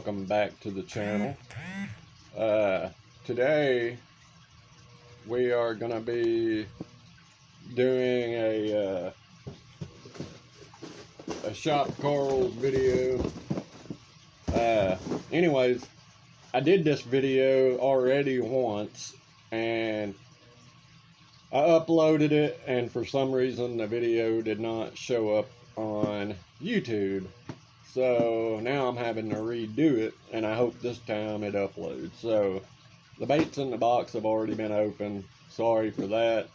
welcome back to the channel. Today we are going to be doing a shop corals video. Anyways, I did this video already once and I uploaded it, and for some reason the video did not show up on YouTube. So now I'm having to redo it, and I hope this time it uploads. So the baits in the box have already been opened. Sorry for that.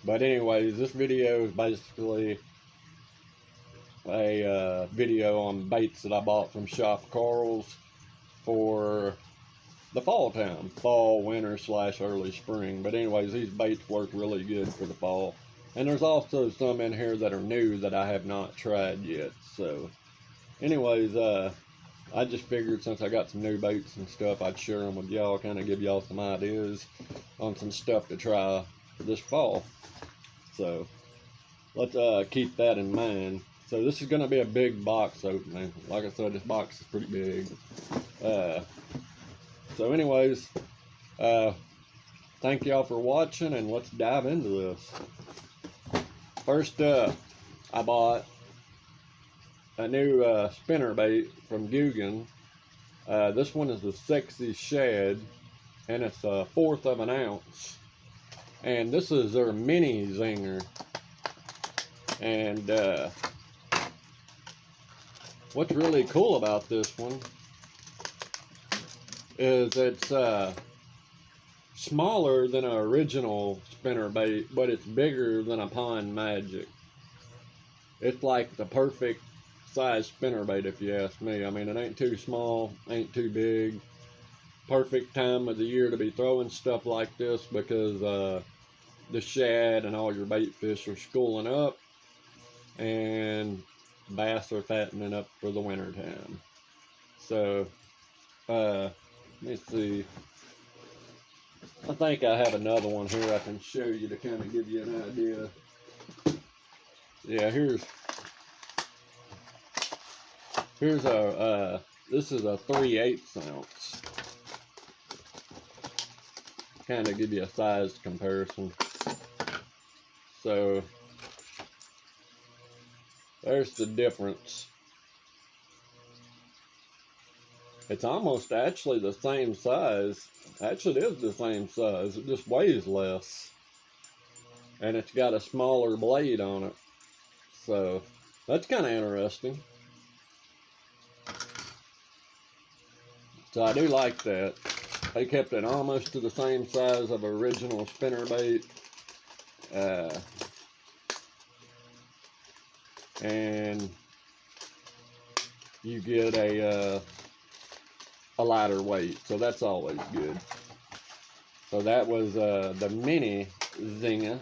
But anyways, this video is basically a video on baits that I bought from Shop Corals for the fall time. Fall, winter / early spring. But anyways, these baits work really good for the fall. And there's also some in here that are new that I have not tried yet. So anyways, I just figured since I got some new baits and stuff, I'd share them with y'all, kind of give y'all some ideas on some stuff to try for this fall. So let's keep that in mind. So this is going to be a big box opening. Like I said, this box is pretty big. So anyways, thank y'all for watching, and let's dive into this. First up, I bought a new spinner bait from Googan. This one is a Sexy Shad, and it's 1/4 of an ounce. And this is their mini zinger. And what's really cool about this one is it's smaller than an original spinner bait, but it's bigger than a Pond Magic. It's like the perfect size spinner bait, if you ask me. I mean, it ain't too small, ain't too big. Perfect time of the year to be throwing stuff like this, because the shad and all your bait fish are schooling up, and bass are fattening up for the winter time. So let me see. I think I have another one here I can show you to kind of give you an idea. Yeah, here's a this is a 3/8 ounce. Kind of give you a size comparison. So there's the difference. It's almost actually the same size. Actually, it is the same size. It just weighs less. And it's got a smaller blade on it. So that's kind of interesting. So I do like that. They kept it almost to the same size of original spinner bait. And you get a lighter weight, so that's always good. So that was the mini zinger.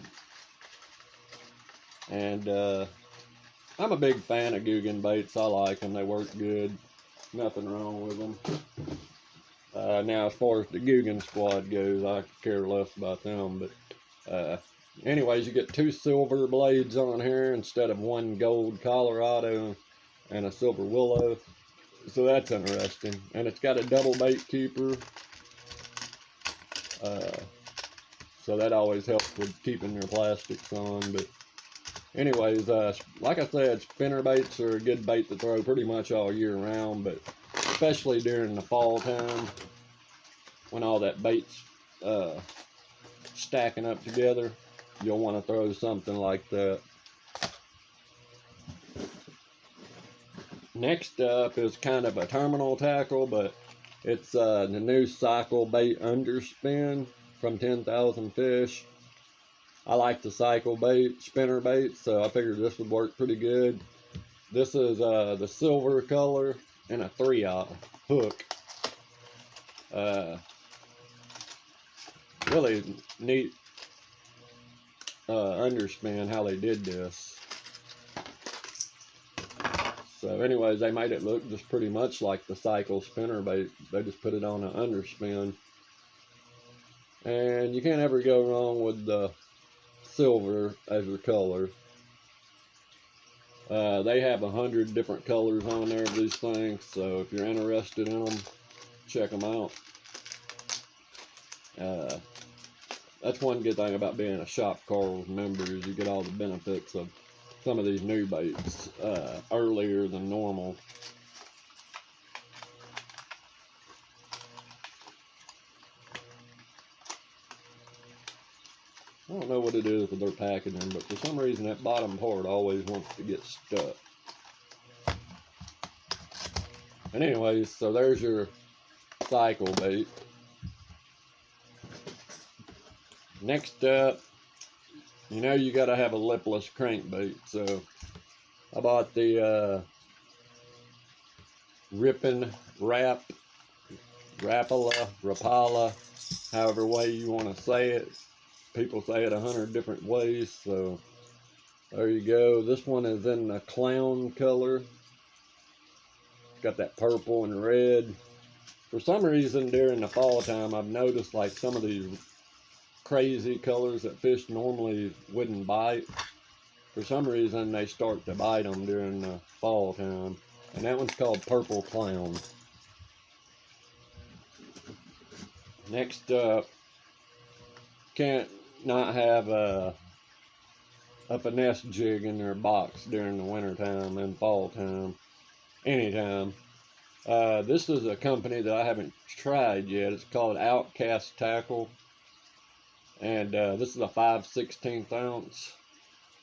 And I'm a big fan of Googan baits. I like them. They work good. Nothing wrong with them. Now, as far as the Googan squad goes, I care less about them. But anyways, you get 2 silver blades on here instead of 1 gold Colorado and a silver willow. So that's interesting. And it's got a double bait keeper. So that always helps with keeping your plastics on. But anyways, like I said, spinner baits are a good bait to throw pretty much all year round, but especially during the fall time when all that bait's stacking up together, you'll want to throw something like that. Next up is kind of a terminal tackle, but it's the new cycle bait underspin from 10,000 Fish. I like the cycle bait, spinner bait, so I figured this would work pretty good. This is the silver color and a 3/0 hook. Really neat underspin how they did this. So anyways, they made it look just pretty much like the cycle spinner bait. They just put it on an underspin. And you can't ever go wrong with the silver as your color. They have 100 different colors on there of these things, so if you're interested in them, check them out. That's one good thing about being a Shop Carls member, is you get all the benefits of some of these new baits earlier than normal. I don't know what it is with their packaging, but for some reason that bottom part always wants to get stuck. And anyways, so there's your cycle bait. Next up, you know you gotta have a lipless crankbait, so I bought the Rippin' Rapala, however way you want to say it. People say it 100 different ways, so there you go. This one is in the clown color. It's got that purple and red. For some reason during the fall time, I've noticed like some of these crazy colors that fish normally wouldn't bite. For some reason they start to bite them during the fall time. And that one's called Purple Clown. Next up, can't not have a finesse jig in their box during the winter time and fall time, anytime. This is a company that I haven't tried yet. It's called Outcast Tackle, and this is a 5/16 ounce.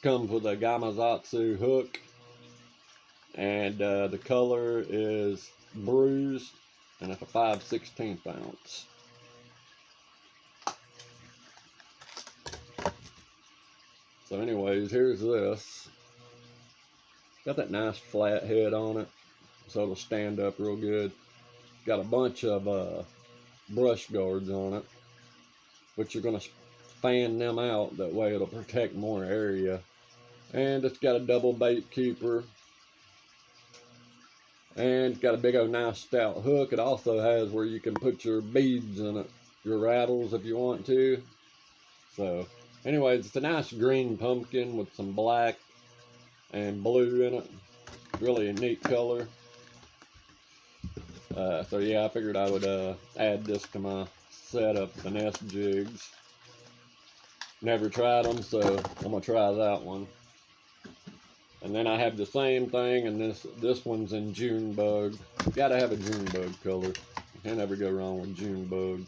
Comes with a Gamazatsu hook, and the color is bruised, and it's a 5/16 ounce. So anyways, here's this. Got that nice flat head on it, so it'll stand up real good. Got a bunch of brush guards on it, which you're going to fan them out. That way it'll protect more area. And it's got a double bait keeper. And it's got a big old nice stout hook. It also has where you can put your beads in it, your rattles if you want to. So anyways, it's a nice green pumpkin with some black and blue in it. Really a neat color. So yeah, I figured I would add this to my set of finesse jigs. Never tried them, so I'm gonna try that one. And then I have the same thing, and this one's in June Bug. Gotta have a June Bug color. You can't ever go wrong with June Bug.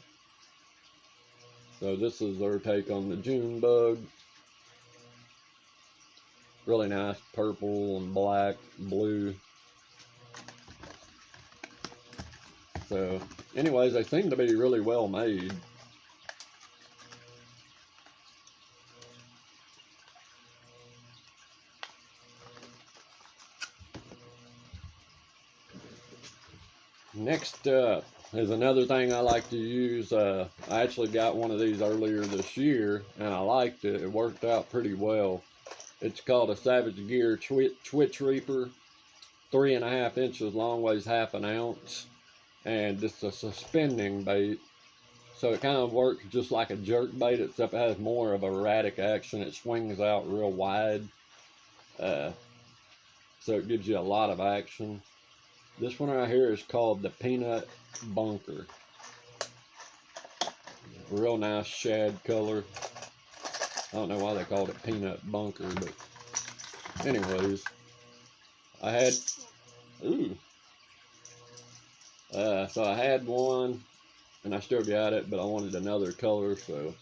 So this is their take on the June Bug. Really nice purple and black, blue. So anyways, they seem to be really well made. Next up is another thing I like to use. I actually got one of these earlier this year, and I liked it. It worked out pretty well. It's called a Savage Gear Twitch Reaper. 3.5 inches long, weighs half an ounce. And it's a suspending bait. So it kind of works just like a jerk bait, except it has more of erratic action. It swings out real wide. So it gives you a lot of action. This one right here is called the Peanut Bunker. Real nice shad color. I don't know why they called it Peanut Bunker, but anyways, I had, so I had one, and I still got it, but I wanted another color, so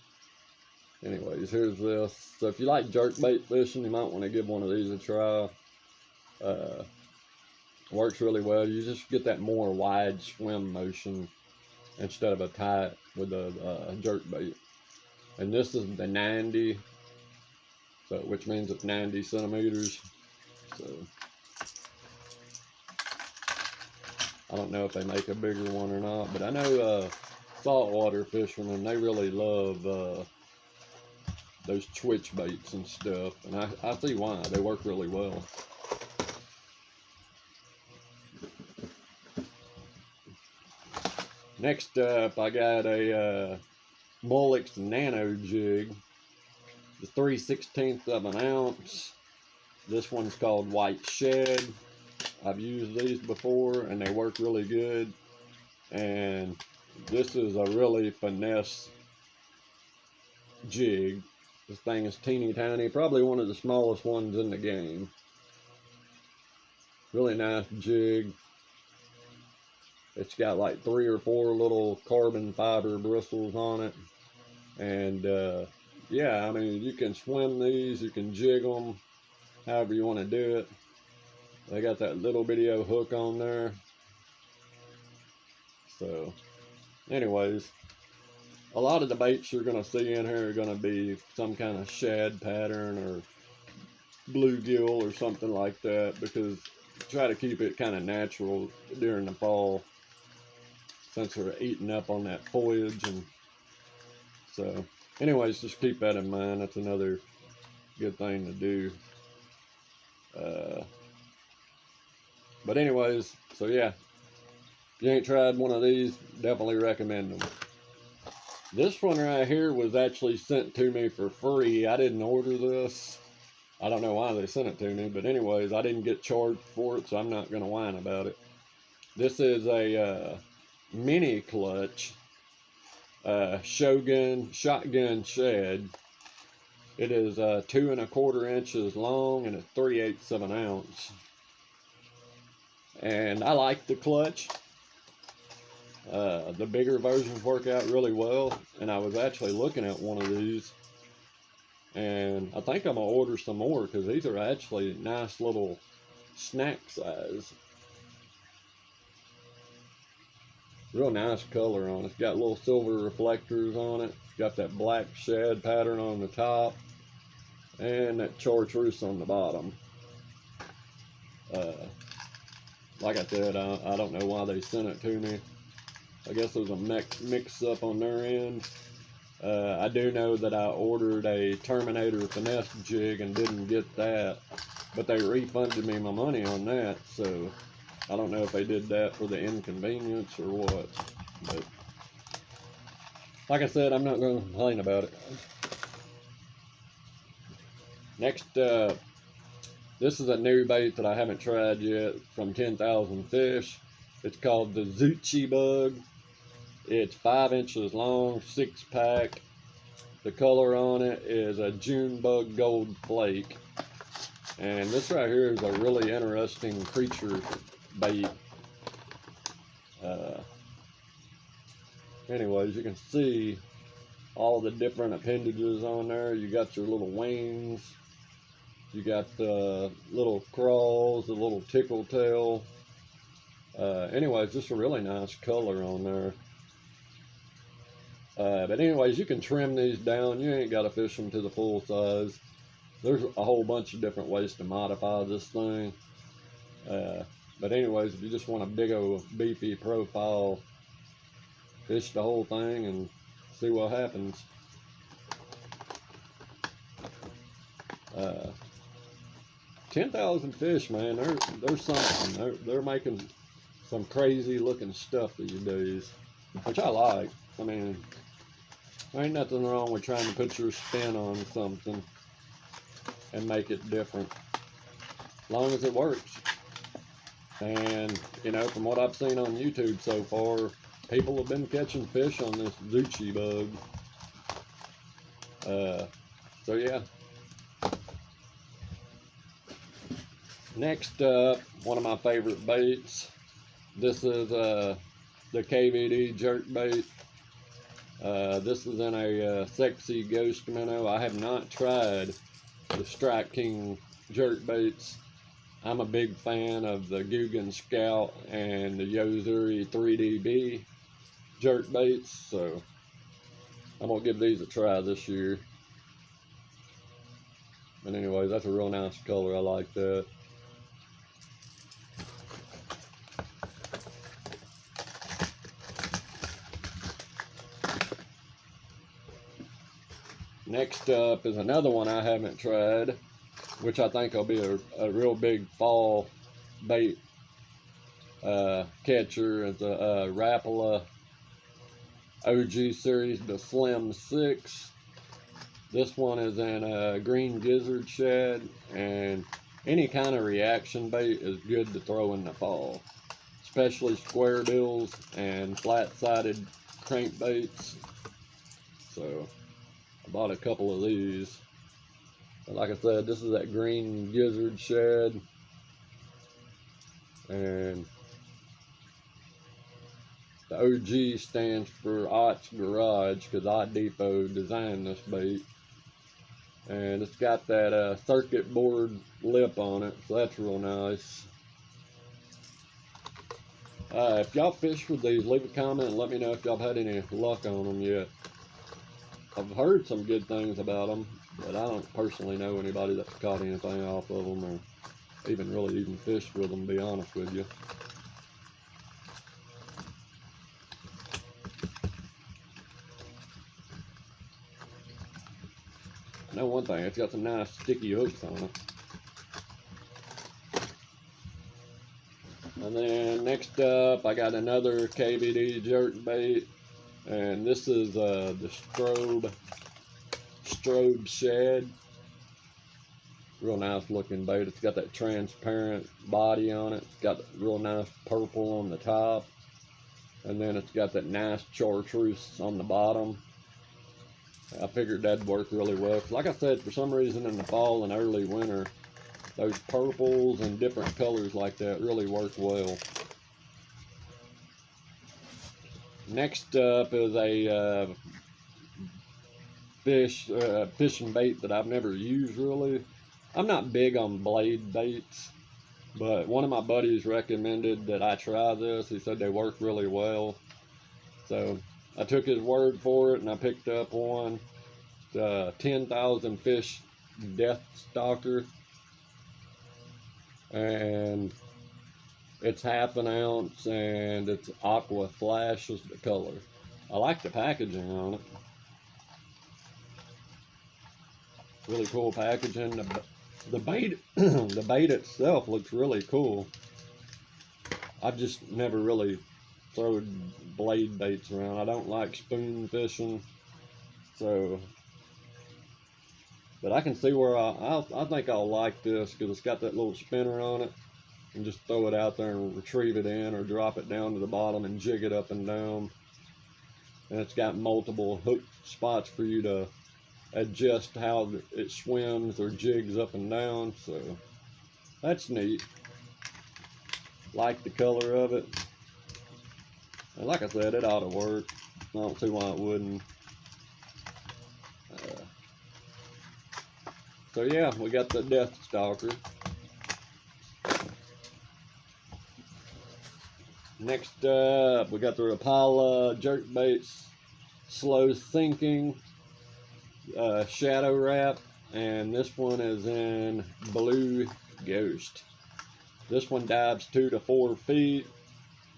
anyways, here's this. So if you like jerkbait fishing, you might want to give one of these a try. Works really well. You just get that more wide swim motion instead of a tight with a jerkbait. And this is the 90, so which means it's 90 centimeters. So I don't know if they make a bigger one or not, but I know saltwater fishermen, they really love those twitch baits and stuff, and I see why. They work really well. Next up, I got a Bollocks Nano Jig. The 3/16 of an ounce. This one's called White Shed. I've used these before and they work really good. And this is a really finesse jig. This thing is teeny tiny, probably one of the smallest ones in the game. Really nice jig. It's got like 3 or 4 little carbon fiber bristles on it. And yeah, I mean, you can swim these, you can jig them however you want to do it. They got that little bitty hook on there. So anyways, a lot of the baits you're going to see in here are going to be some kind of shad pattern or bluegill or something like that, because try to keep it kind of natural during the fall since they're eating up on that foliage. And so anyways, just keep that in mind. That's another good thing to do. But anyways, so yeah, if you ain't tried one of these, definitely recommend them. This one right here was actually sent to me for free. I didn't order this. I don't know why they sent it to me, but anyways, I didn't get charged for it, so I'm not going to whine about it. This is a mini clutch shotgun shad. It is 2 1/4 inches long and it's 3/8 of an ounce. And I like the clutch. The bigger versions work out really well, and I was actually looking at one of these, and I think I'm gonna order some more because these are actually nice little snack size. Real nice color on it. It's got little silver reflectors on it. It's got that black shad pattern on the top and that chartreuse on the bottom. Like I said, I don't know why they sent it to me. I guess there was a mix up on their end. I do know that I ordered a Terminator finesse jig and didn't get that, but they refunded me my money on that, so I don't know if they did that for the inconvenience or what. But like I said, I'm not going to complain about it. Next, this is a new bait that I haven't tried yet from 10,000 Fish. It's called the Zoochie Bug. It's 5 inches long, 6-pack. The color on it is a June bug gold flake. And this right here is a really interesting creature bait. Anyways, you can see all the different appendages on there. You got your little wings. You got the little crawls, the little tickle tail. Anyways, just a really nice color on there. But anyways, you can trim these down. You ain't got to fish them to the full size. There's a whole bunch of different ways to modify this thing. But anyways, if you just want a big old beefy profile, fish the whole thing and see what happens. 10,000 Fish, man, they're something. They're making some crazy looking stuff these days, which I like. I mean, there ain't nothing wrong with trying to put your spin on something and make it different, as long as it works. And, you know, from what I've seen on YouTube so far, people have been catching fish on this Zoochie Bug. So yeah. Next up, one of my favorite baits. This is the KVD jerk bait. This is in a sexy ghost minnow. I have not tried the Strike King jerk baits. I'm a big fan of the Googan Scout and the Yodo 3DB jerk baits, so I'm gonna give these a try this year. But anyway, that's a real nice color. I like that. Next up is another one I haven't tried, which I think will be a real big fall bait catcher. It's a Rapala OG series, the Slim 6. This one is in a green gizzard shad, and any kind of reaction bait is good to throw in the fall, especially square bills and flat-sided crankbaits. So I bought a couple of these. But like I said, this is that green gizzard shad, and the OG stands for Ott's Garage because Ott Depot designed this bait. And it's got that circuit board lip on it, so that's real nice. If y'all fish with these, leave a comment and let me know if y'all had any luck on them yet. I've heard some good things about them, but I don't personally know anybody that's caught anything off of them or even fished with them, to be honest with you. I know one thing, it's got some nice sticky hooks on it. And then next up, I got another KVD jerkbait, and this is the strobe shad. Real nice looking bait. It's got that transparent body on it. It's got real nice purple on the top, and then it's got that nice chartreuse on the bottom. I figured that'd work really well. Like I said, for some reason in the fall and early winter, those purples and different colors like that really work well. Next up is a fishing bait that I've never used really. I'm not big on blade baits, but one of my buddies recommended that I try this. He said they work really well. So I took his word for it and I picked up one. 10,000 fish death stalker, and it's half an ounce and it's aqua flash is the color. I like the packaging on it. Really cool packaging. The bait the bait itself looks really cool. I've just never really thrown blade baits around. I don't like spoon fishing, so but I can see where I think I'll like this because it's got that little spinner on it. And just throw it out there and retrieve it in or drop it down to the bottom and jig it up and down. And it's got multiple hook spots for you to adjust how it swims or jigs up and down. So that's neat. Like the color of it. And like I said, it ought to work. I don't see why it wouldn't. So yeah, we got the Death Stalker. Next up, we got the Rapala Jerkbaits Slow Sinking Shadow Wrap, and this one is in Blue Ghost. This one dives 2 to 4 feet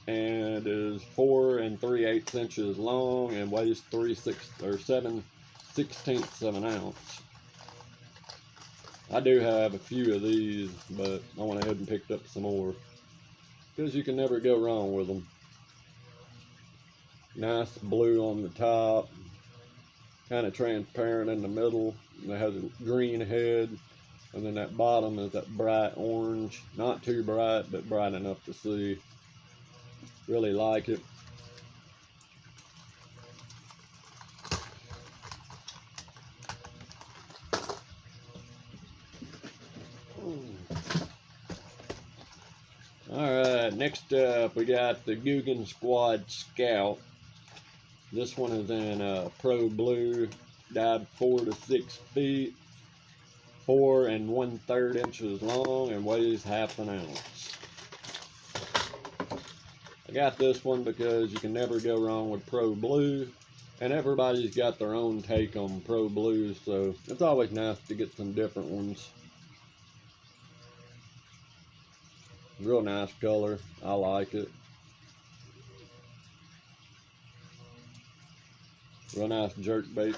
and is 4 3/8 inches long and weighs 7/16 of an ounce. I do have a few of these, but I went ahead and picked up some more because you can never go wrong with them. Nice blue on the top, kind of transparent in the middle, and it has a green head, and then that bottom is that bright orange. Not too bright, but bright enough to see. Really like it. Alright, next up we got the Googan Squad Scout. This one is in Pro Blue, dived 4 to 6 feet, 4 1/3 inches long, and weighs half an ounce. I got this one because you can never go wrong with Pro Blue, and everybody's got their own take on Pro Blue, so it's always nice to get some different ones. Real nice color. I like it. Real nice jerk bait.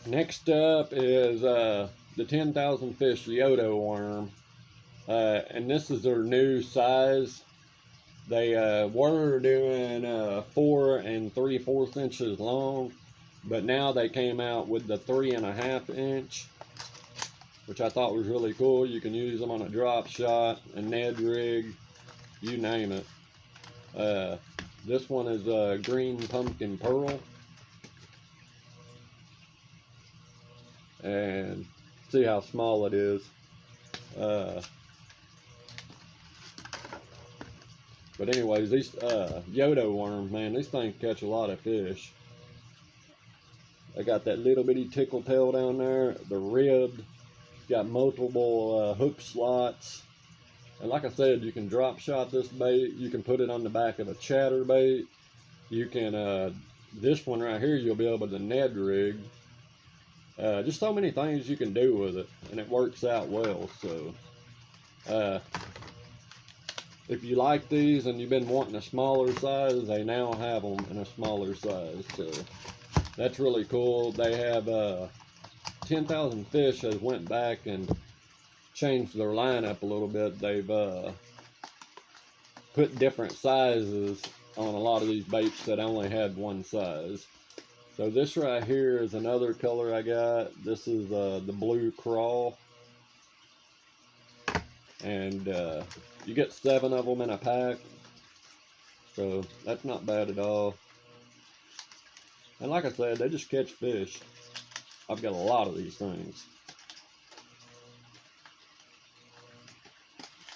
Next up is the 10,000 fish Yodo worm. And this is their new size. They were doing 4 3/4 inches long, but now they came out with the 3.5 inch, which I thought was really cool. You can use them on a drop shot, a Ned rig, you name it. This one is green pumpkin pearl, and see how small it is. But anyways, these Yodo Worms, man, these things catch a lot of fish. They got that little bitty tickle tail down there. The ribbed, got multiple hook slots. And like I said, you can drop shot this bait. You can put it on the back of a chatterbait. You can, this one right here, you'll be able to Ned rig. Just so many things you can do with it, and it works out well. So, if you like these and you've been wanting a smaller size, they now have them in a smaller size. So that's really cool. They have 10,000 Fish has went back and changed their lineup a little bit. They've put different sizes on a lot of these baits that only had one size. So this right here is another color I got. This is the blue crawl. And you get 7 of them in a pack, so that's not bad at all. And like I said, they just catch fish. I've got a lot of these things,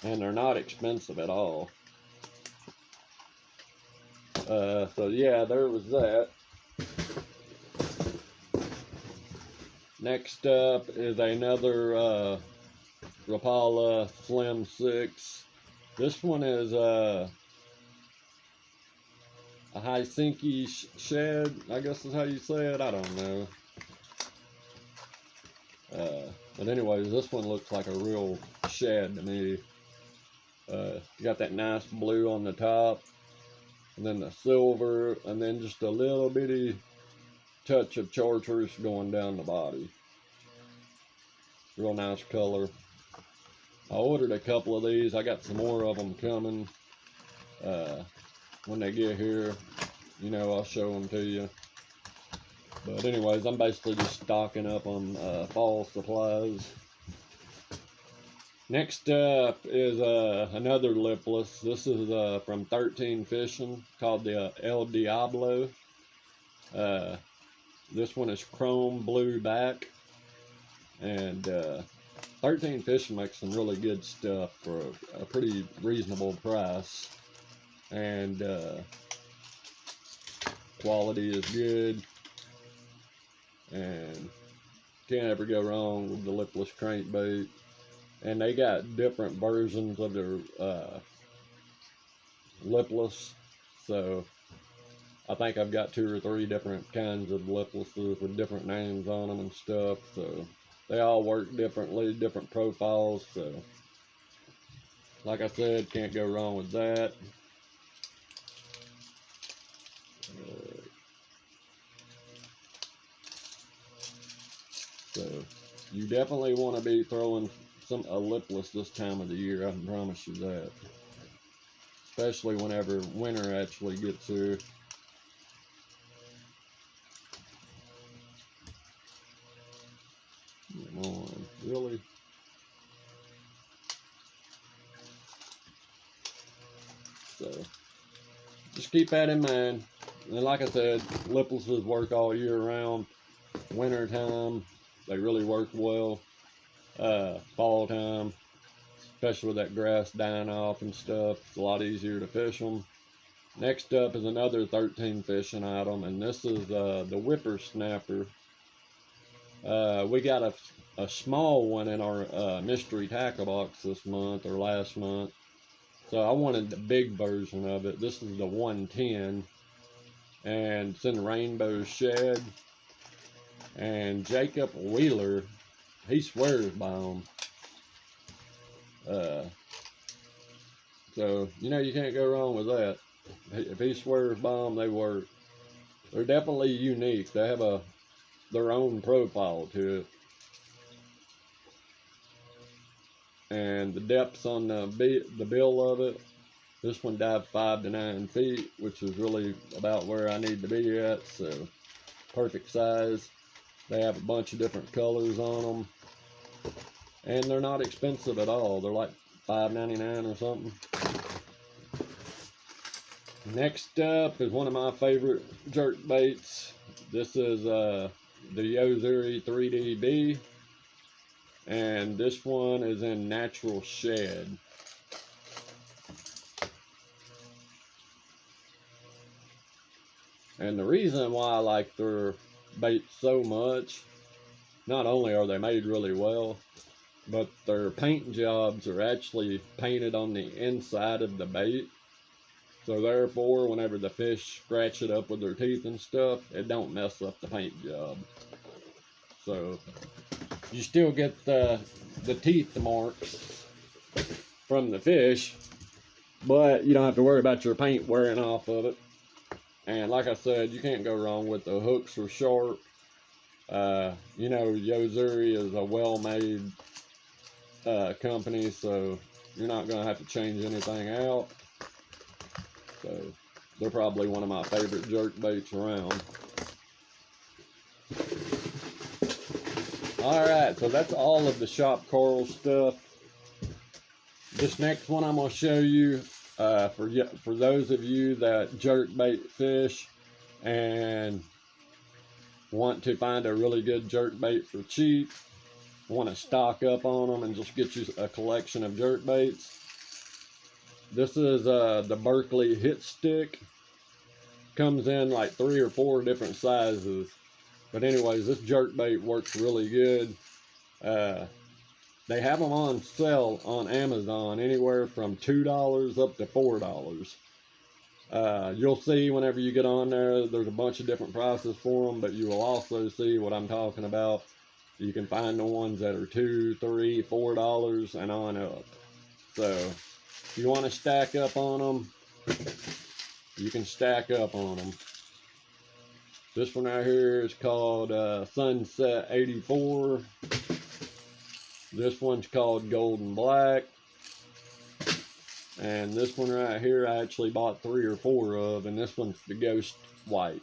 and they're not expensive at all. So yeah, there was that. Next up is another Rapala Slim 6. This one is a Helsinki shad, I guess is how you say it. I don't know. But anyways, this one looks like a real shad to me. You got that nice blue on the top, and then the silver, and then just a little bitty touch of chartreuse going down the body. Real nice color. I ordered a couple of these. I got some more of them coming. When they get here, you know, I'll show them to you. But anyways, I'm basically just stocking up on fall supplies. Next up is another lipless. This is from 13 Fishing, called the El Diablo. This one is chrome blue back, and 13 Fishing makes some really good stuff for a pretty reasonable price, and quality is good, and can't ever go wrong with the lipless crankbait. And they got different versions of their lipless, so I think I've got 2 or 3 different kinds of liplesses with different names on them and stuff, so they all work differently, different profiles. So like I said, can't go wrong with that. So you definitely want to be throwing a lipless this time of the year, I can promise you that. Especially whenever winter actually gets here. Come on, really? So just keep that in mind. And like I said, liplesses work all year round. Winter time, they really work well. Fall time, especially with that grass dying off and stuff, it's a lot easier to fish them. Next up is another 13 Fishing item, and this is the whippersnapper. We got a small one in our mystery tackle box this month or last month, so I wanted the big version of it. This is the 110, and it's in rainbow shad. And Jacob Wheeler, he swears by them. So, you know, you can't go wrong with that. If he swears by them, they work. They're definitely unique. They have their own profile to it. and the depths on the bill of it. This one dived 5 to 9 feet, which is really about where I need to be at, so perfect size. They have a bunch of different colors on them, and they're not expensive at all. They're like $5.99 or something. Next up is one of my favorite jerk baits. This is the Yodo 3DB, and this one is in Natural Shed. And the reason why I like their bait so much, not only are they made really well, but their paint jobs are actually painted on the inside of the bait. So therefore, whenever the fish scratch it up with their teeth and stuff, it don't mess up the paint job. So you still get the teeth marks from the fish, but you don't have to worry about your paint wearing off of it. And like I said, you can't go wrong with the hooks are sharp. You know, Yodo is a well-made company, so you're not going to have to change anything out. So they're probably one of my favorite jerk baits around. Alright, so that's all of the Shop Coral stuff. This next one I'm going to show you, for those of you that jerk bait fish and want to find a really good jerk bait for cheap, want to stock up on them and just get you a collection of jerk baits. This is the Berkeley Hit Stick. Comes in like 3 or 4 different sizes. But anyways, this jerk bait works really good. They have them on sale on Amazon anywhere from $2 up to $4. You'll see whenever you get on there, there's a bunch of different prices for them, but you will also see what I'm talking about. You can find the ones that are $2, $3, $4 and on up. So if you want to stack up on them, you can stack up on them. This one right here is called Sunset 84. This one's called Golden Black. And this one right here I actually bought 3 or 4 of, and this one's the Ghost White.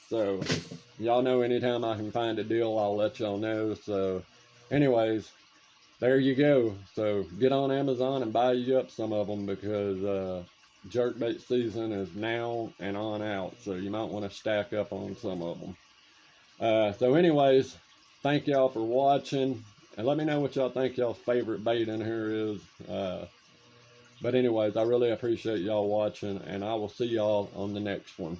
So y'all know anytime I can find a deal, I'll let y'all know. So anyways, there you go. So get on Amazon and buy you up some of them, because jerkbait season is now and on out. So you might want to stack up on some of them. So anyways, thank y'all for watching. And let me know what y'all think y'all's favorite bait in here is. But anyways, I really appreciate y'all watching, and I will see y'all on the next one.